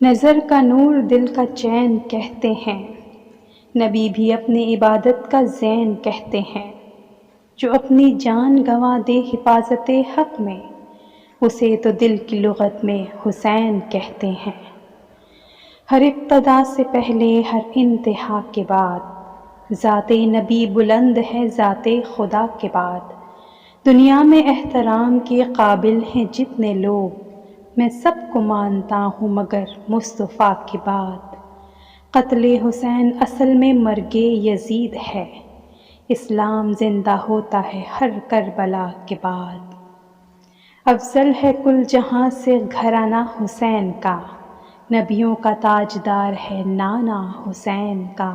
نظر کا نور دل کا چین کہتے ہیں، نبی بھی اپنی عبادت کا زین کہتے ہیں۔ جو اپنی جان گنوا دے حفاظت حق میں، اسے تو دل کی لغت میں حسین کہتے ہیں۔ ہر ابتدا سے پہلے ہر انتہا کے بعد، ذات نبی بلند ہے ذات خدا کے بعد۔ دنیا میں احترام کے قابل ہیں جتنے لوگ، میں سب کو مانتا ہوں مگر مصطفیٰ کے بعد۔ قتل حسین اصل میں مرگ یزید ہے، اسلام زندہ ہوتا ہے ہر کربلا کے بعد۔ افضل ہے کل جہاں سے گھرانہ حسین کا، نبیوں کا تاجدار ہے نانا حسین کا۔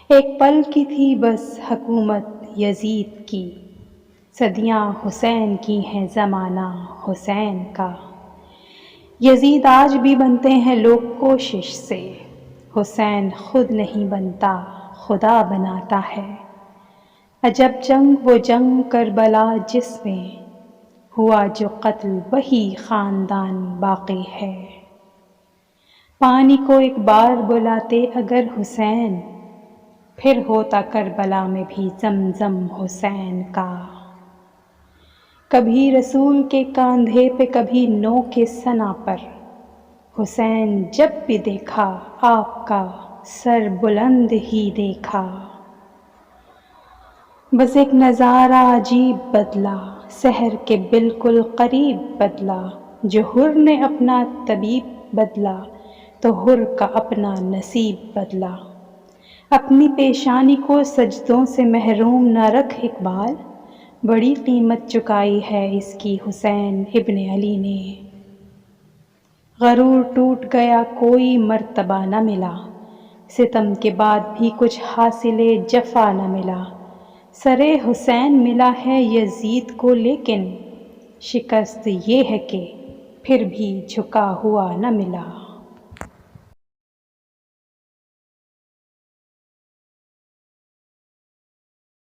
ایک پل کی تھی بس حکومت یزید کی، صدیاں حسین کی ہیں زمانہ حسین کا۔ یزید آج بھی بنتے ہیں لوگ کوشش سے، حسین خود نہیں بنتا خدا بناتا ہے۔ عجب جنگ وہ جنگ کربلا جس میں، ہوا جو قتل وہی خاندان باقی ہے۔ پانی کو ایک بار بلاتے اگر حسین، پھر ہوتا کربلا میں بھی زمزم حسین کا۔ کبھی رسول کے کاندھے پہ کبھی نو کے ثنا پر، حسین جب بھی دیکھا آپ کا سر بلند ہی دیکھا۔ بس ایک نظارہ عجیب بدلا، سحر کے بالکل قریب بدلا۔ جو حر نے اپنا طبیب بدلا، تو حر کا اپنا نصیب بدلا۔ اپنی پیشانی کو سجدوں سے محروم نہ رکھ اقبال، بڑی قیمت چکائی ہے اس کی حسین ابن علی نے۔ غرور ٹوٹ گیا کوئی مرتبہ نہ ملا، ستم کے بعد بھی کچھ حاصل جفا نہ ملا۔ سر حسین ملا ہے یزید کو لیکن، شکست یہ ہے کہ پھر بھی جھکا ہوا نہ ملا۔